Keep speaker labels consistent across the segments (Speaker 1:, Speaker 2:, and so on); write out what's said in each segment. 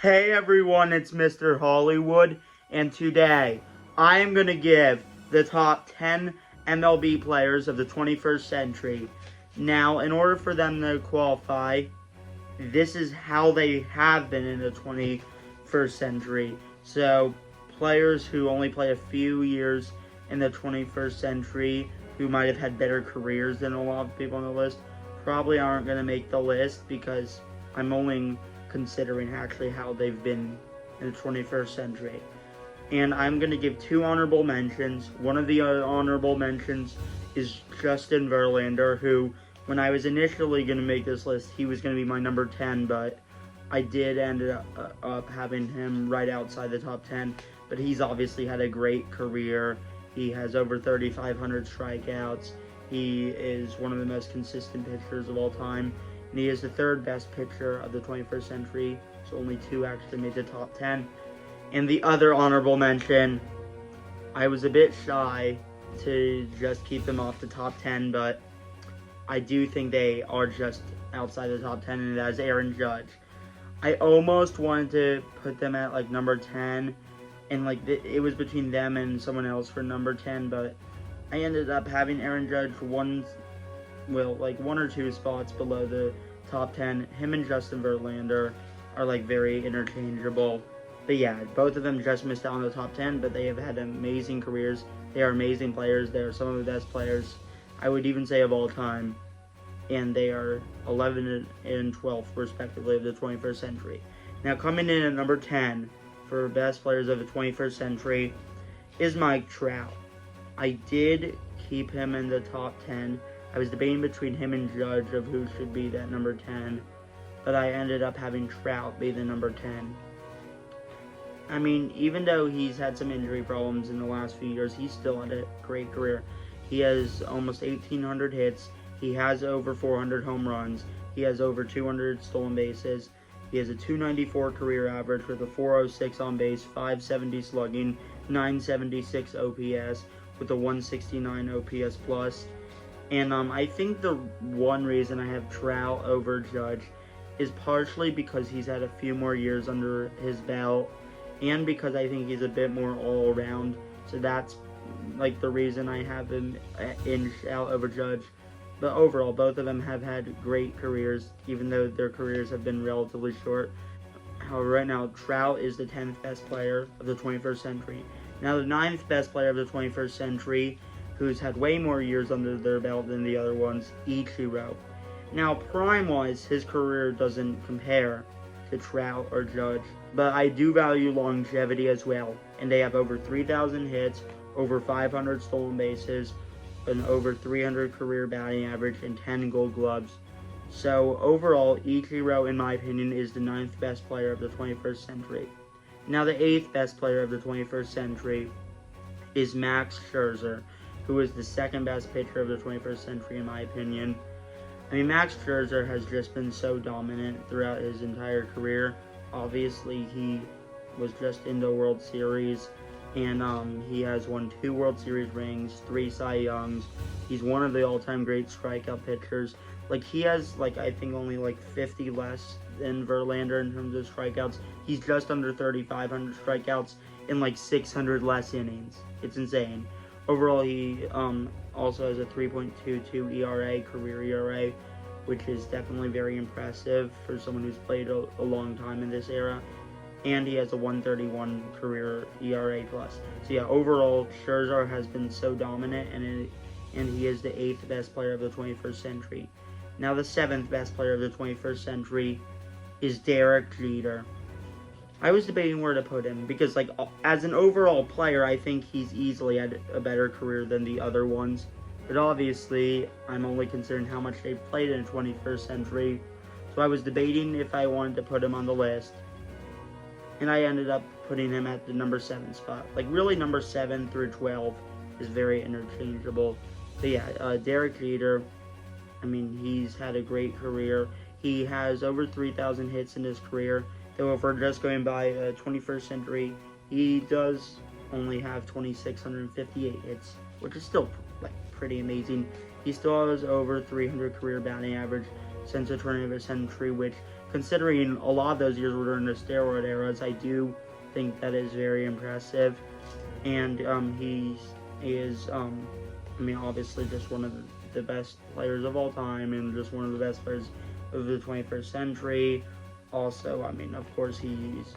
Speaker 1: Hey everyone, it's Mr. Hollywood, and today I am going to give the top 10 MLB players of the 21st century. Now, in order for them to qualify, this is how they have been in the 21st century. So, players who only play a few years in the 21st century, who might have had better careers than a lot of people on the list, probably aren't going to make the list because I'm only considering actually how they've been in the 21st century. And I'm going to give two honorable mentions. One of the honorable mentions is Justin Verlander, who, when I was initially going to make this list, he was going to be my number 10, but I did end up having him right outside the top 10. But he's obviously had a great career. He has over 3,500 strikeouts. He is one of the most consistent pitchers of all time. And he is the third best pitcher of the 21st century, so only two actually made the top 10. And the other honorable mention, I was a bit shy to just keep them off the top 10, but I do think they are just outside the top 10, and that is Aaron Judge. I almost wanted to put them at like number 10, and it was between them and someone else for number 10, but I ended up having Aaron Judge one or two spots below the top 10. Him and Justin Verlander are very interchangeable. But yeah, both of them just missed out on the top 10, but they have had amazing careers. They are amazing players. They are some of the best players, I would even say, of all time. And they are 11th and 12th, respectively, of the 21st century. Now, coming in at number 10 for best players of the 21st century is Mike Trout. I did keep him in the top 10. I was debating between him and Judge of who should be that number 10, but I ended up having Trout be the number 10. I mean, even though he's had some injury problems in the last few years, he's still had a great career. He has almost 1,800 hits. He has over 400 home runs. He has over 200 stolen bases. He has a 294 career average with a 406 on base, 570 slugging, 976 OPS with a 169 OPS plus. And I think the one reason I have Trout over Judge is partially because he's had a few more years under his belt, and because I think he's a bit more all-around. So that's the reason I have him inched out over Judge. But overall, both of them have had great careers, even though their careers have been relatively short. However, right now, Trout is the 10th best player of the 21st century. Now, the 9th best player of the 21st century, who's had way more years under their belt than the other ones, Ichiro. Now, prime-wise, his career doesn't compare to Trout or Judge, but I do value longevity as well, and they have over 3,000 hits, over 500 stolen bases, an over 300 career batting average, and 10 gold gloves. So, overall, Ichiro, in my opinion, is the 9th best player of the 21st century. Now, the 8th best player of the 21st century is Max Scherzer, who is the 2nd best pitcher of the 21st century, in my opinion. I mean, Max Scherzer has just been so dominant throughout his entire career. Obviously, he was just in the World Series, and he has won 2 World Series rings, 3 Cy Youngs. He's one of the all-time great strikeout pitchers. He has, I think only 50 less than Verlander in terms of strikeouts. He's just under 3,500 strikeouts in 600 less innings. It's insane. Overall, he also has a 3.22 ERA, career ERA, which is definitely very impressive for someone who's played a long time in this era. And he has a 131 career ERA plus. So yeah, overall, Scherzer has been so dominant, and he is the 8th best player of the 21st century. Now, the 7th best player of the 21st century is Derek Jeter. I was debating where to put him because, as an overall player, I think he's easily had a better career than the other ones. But obviously, I'm only considering how much they've played in the 21st century. So I was debating if I wanted to put him on the list. And I ended up putting him at the number 7 spot. Really, number 7 through 12 is very interchangeable. But yeah, Derek Jeter, I mean, he's had a great career. He has over 3,000 hits in his career. Though if we're just going by 21st century, he does only have 2,658 hits, which is still pretty amazing. He still has over 300 career batting average since the turn of the century, which considering a lot of those years were during the steroid eras, I do think that is very impressive. And he is, I mean, obviously just one of the best players of all time, and just one of the best players of the 21st century. Also, I mean, of course, he's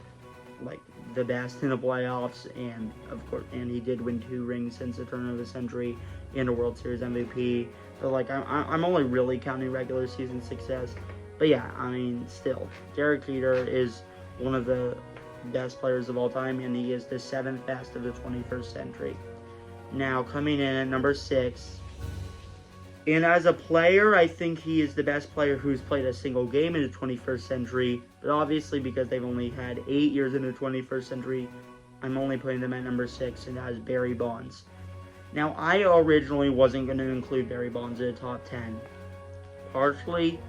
Speaker 1: like the best in the playoffs, and of course, and he did win 2 rings since the turn of the century and a World Series MVP. But like, I'm only really counting regular season success. But yeah, I mean, still, Derek Jeter is one of the best players of all time, and he is the 7th best of the 21st century. Now, coming in at number 6, and as a player, I think he is the best player who's played a single game in the 21st century, but obviously because they've only had 8 years in the 21st century, I'm only putting them at number 6, and that is Barry Bonds. Now, I originally wasn't going to include Barry Bonds in the top 10, partially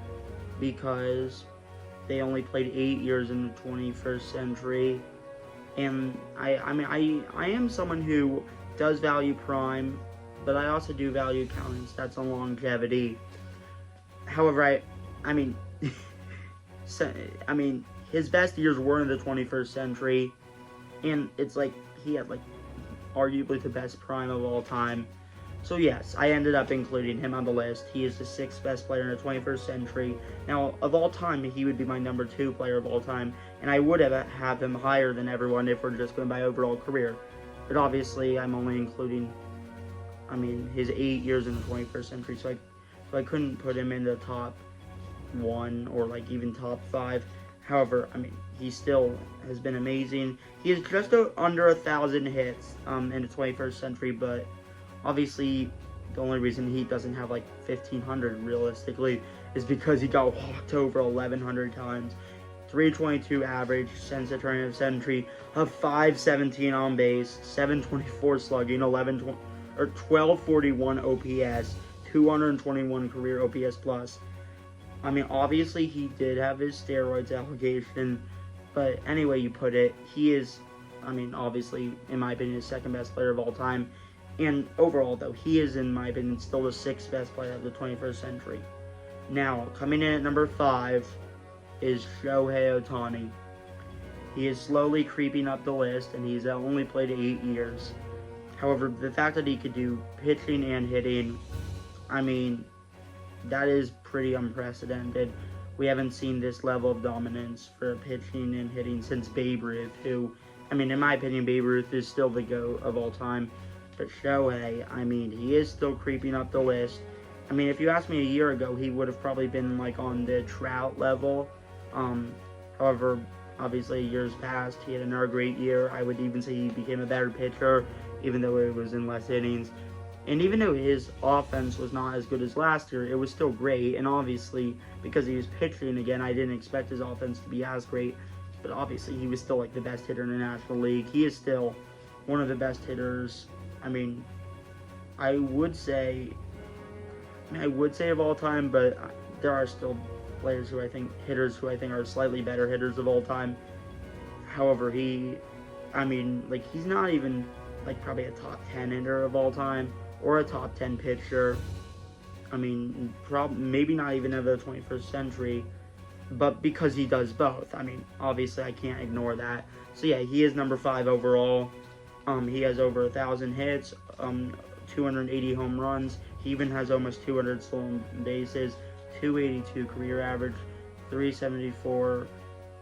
Speaker 1: because they only played 8 years in the 21st century, and I am someone who does value prime, but I also do value counting stats on longevity. However, I mean, his best years were in the 21st century, and it's like he had like arguably the best prime of all time. So yes, I ended up including him on the list. He is the 6th best player in the 21st century. Now, of all time, he would be my number 2 player of all time, and I would have him higher than everyone if we're just going by overall career. But obviously, I'm only including, his 8 years in the 21st century, so I couldn't put him in the top 1 or like even top 5. However, he still has been amazing. He is just under 1,000 hits in the 21st century, but obviously the only reason he doesn't have like 1,500 realistically is because he got walked over 1,100 times. 322 average since the turn of the century, a 517 on base, 724 slugging, 1241 OPS, 221 career OPS plus. Obviously he did have his steroids allegation, but anyway you put it, he is, obviously, in my opinion, the 2nd best player of all time. And overall, though, he is, in my opinion, still the 6th best player of the 21st century. Now, coming in at number 5 is Shohei Ohtani. He is slowly creeping up the list, and he's only played 8 years. However, the fact that he could do pitching and hitting, that is pretty unprecedented. We haven't seen this level of dominance for pitching and hitting since Babe Ruth, who, in my opinion, Babe Ruth is still the GOAT of all time. But Shohei, he is still creeping up the list. If you asked me a year ago, he would have probably been like on the Trout level. However, obviously years passed, he had another great year. I would even say he became a better pitcher, even though it was in less innings. And even though his offense was not as good as last year, it was still great. And obviously, because he was pitching again, I didn't expect his offense to be as great. But obviously, he was still like the best hitter in the National League. He is still one of the best hitters. I would say of all time, but there are still hitters who I think are slightly better hitters of all time. However, he's not even like probably a top 10 hitter of all time or a top 10 pitcher. Maybe not even of the 21st century, but because he does both. Obviously I can't ignore that. So yeah, he is number 5 overall. He has over 1,000 hits, 280 home runs. He even has almost 200 stolen bases, 282 career average, 374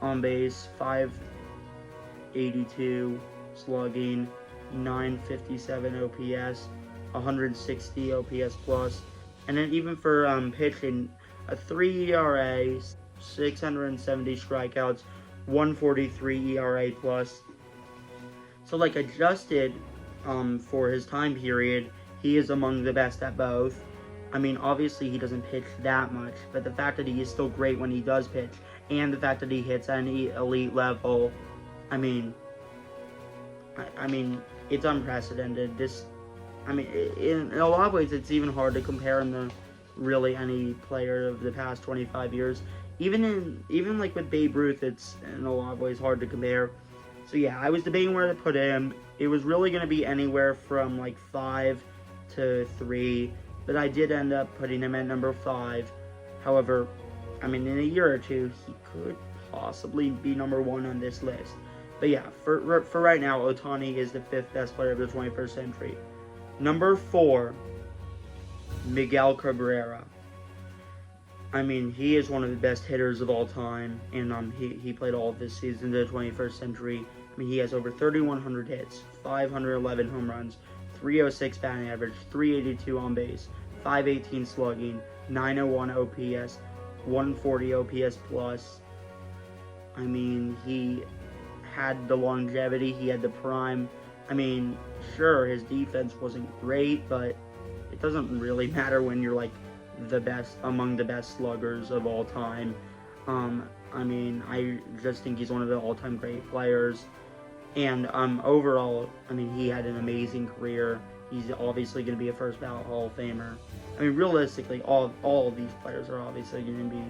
Speaker 1: on base, 582 slugging, 957 OPS, 160 OPS plus, and then even for pitching, a 3 ERA, 670 strikeouts, 143 ERA plus. So like adjusted for his time period, he is among the best at both. Obviously he doesn't pitch that much, but the fact that he is still great when he does pitch, and the fact that he hits at an elite level, it's unprecedented. In a lot of ways, it's even hard to compare him to really any player of the past 25 years. Even like with Babe Ruth, it's in a lot of ways hard to compare. So yeah, I was debating where to put him. It was really going to be anywhere from like 5 to 3, but I did end up putting him at number 5. However, I mean, in a year or two, he could possibly be number 1 on this list. But yeah, for right now, Ohtani is the 5th best player of the 21st century. Number 4, Miguel Cabrera. I mean, he is one of the best hitters of all time, and he played all of this season in the 21st century. I mean, he has over 3,100 hits, 511 home runs, 306 batting average, 382 on base, 518 slugging, 901 OPS, 140 OPS plus. I mean, he had the longevity, he had the prime. I mean, sure, his defense wasn't great, but it doesn't really matter when you're like the best, among the best sluggers of all time. I mean, I just think he's one of the all-time great players. And overall, I mean, he had an amazing career. He's obviously going to be a first ballot Hall of Famer. I mean, realistically, all of these players are obviously going to be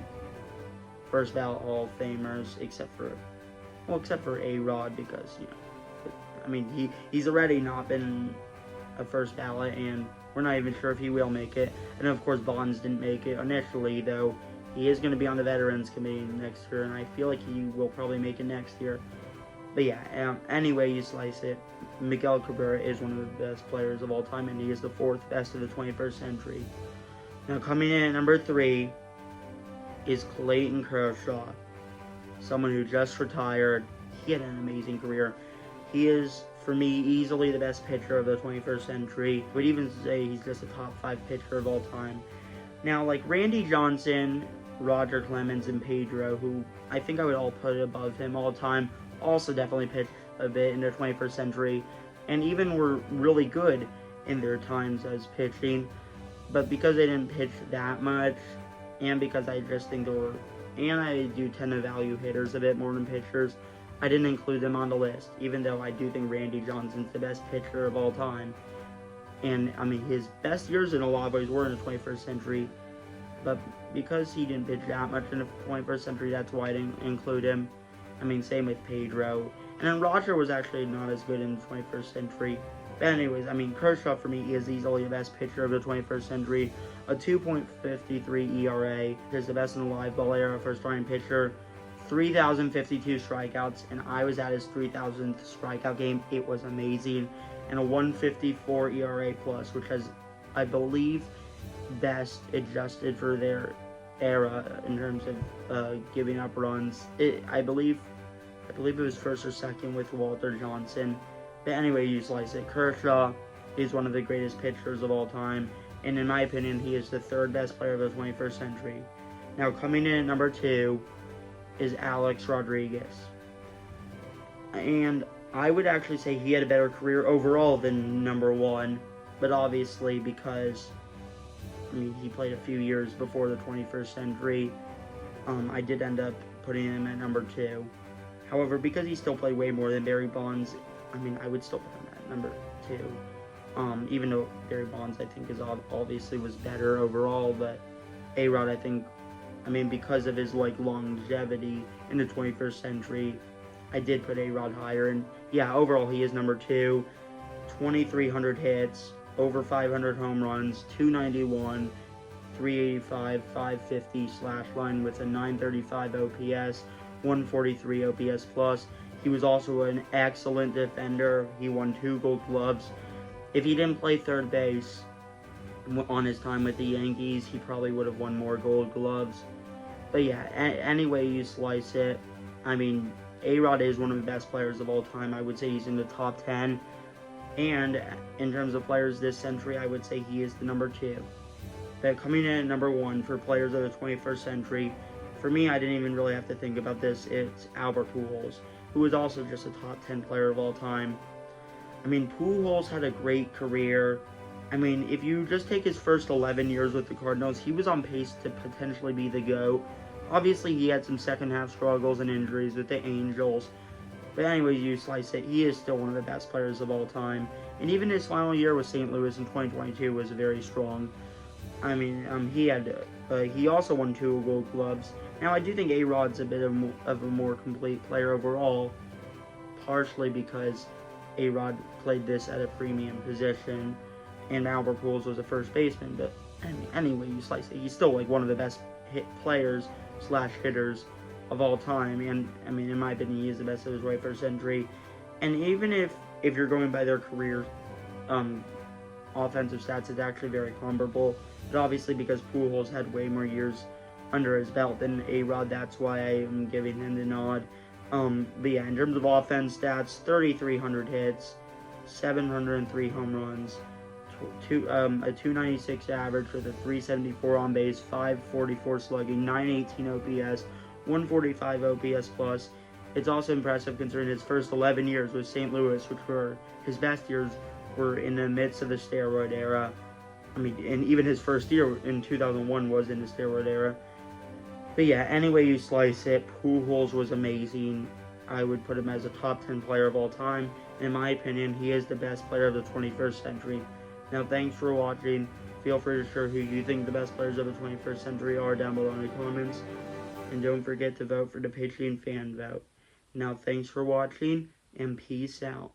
Speaker 1: first ballot Hall of Famers, except for A-Rod, because, you know, I mean, he's already not been a first ballot, and we're not even sure if he will make it. And of course, Bonds didn't make it initially, though he is going to be on the Veterans Committee next year, and I feel like he will probably make it next year. But yeah, anyway you slice it, Miguel Cabrera is one of the best players of all time, and he is the 4th best of the 21st century. Now, coming in at number 3 is Clayton Kershaw, someone who just retired. He had an amazing career. He is, for me, easily the best pitcher of the 21st century. I would even say he's just a top 5 pitcher of all time. Now, like Randy Johnson, Roger Clemens, and Pedro, who I think I would all put above him all the time, also definitely pitched a bit in the 21st century, and even were really good in their times as pitching. But because they didn't pitch that much, and because I just think and I do tend to value hitters a bit more than pitchers, I didn't include them on the list, even though I do think Randy Johnson's the best pitcher of all time. And, I mean, his best years in a lot of ways were in the 21st century, but because he didn't pitch that much in the 21st century, that's why I didn't include him. I mean, same with Pedro. And then Roger was actually not as good in the 21st century. But anyways, I mean, Kershaw for me is easily the best pitcher of the 21st century. A 2.53 ERA. He's the best in the live ball era for a starting pitcher. 3,052 strikeouts, and I was at his 3,000th strikeout game. It was amazing. And a 154 ERA plus, which has, I believe, best adjusted for their era in terms of giving up runs. I believe it was first or second with Walter Johnson. But anyway, you slice it. Kershaw is one of the greatest pitchers of all time, and in my opinion, he is the 3rd best player of the 21st century. Now, coming in at number 2 is Alex Rodriguez. And I would actually say he had a better career overall than number 1, but obviously because, I mean, he played a few years before the 21st century, I did end up putting him at number 2. However, because he still played way more than Barry Bonds, I mean, I would still put him at number 2. Even though Barry Bonds, I think, obviously was better overall, but A-Rod, I think, I mean, because of his, like, longevity in the 21st century, I did put A-Rod higher. And, yeah, overall, he is number 2. 2,300 hits, over 500 home runs, 291, 385, 550 slash line with a 935 OPS, 143 OPS plus. He was also an excellent defender. He won 2 Gold Gloves. If he didn't play third base on his time with the Yankees, he probably would have won more Gold Gloves. But yeah, any way you slice it, I mean, A-Rod is one of the best players of all time. I would say he's in the top 10. And in terms of players this century, I would say he is the number 2. But coming in at number 1 for players of the 21st century, for me, I didn't even really have to think about this. It's Albert Pujols, who is also just a top 10 player of all time. I mean, Pujols had a great career. I mean, if you just take his first 11 years with the Cardinals, he was on pace to potentially be the GOAT. Obviously, he had some second-half struggles and injuries with the Angels. But anyways, you slice it, he is still one of the best players of all time. And even his final year with St. Louis in 2022 was very strong. I mean, he also won 2 Gold Gloves. Now, I do think A-Rod's a bit of a more complete player overall, partially because A-Rod played this at a premium position, and Albert Pujols was a first baseman. But anyway, you slice it, he's still like one of the best hit players slash hitters of all time. And I mean, in my opinion, he is the best of his 21st century. And even if you're going by their career offensive stats, it's actually very comparable. But obviously, because Pujols had way more years under his belt than A-Rod, that's why I am giving him the nod. But yeah, in terms of offense stats, 3,300 hits, 703 home runs, a 296 average with a 374 on base, 544 slugging, 918 OPS, 145 OPS plus. It's also impressive considering his first 11 years with St. Louis, which were his best years, were in the midst of the steroid era. I mean, and even his first year in 2001 was in the steroid era. But yeah, any way you slice it, Pujols was amazing. I would put him as a top 10 player of all time. In my opinion, he is the best player of the 21st century. Now, thanks for watching. Feel free to share who you think the best players of the 21st century are down below in the comments. And don't forget to vote for the Patreon fan vote. Now, thanks for watching, and peace out.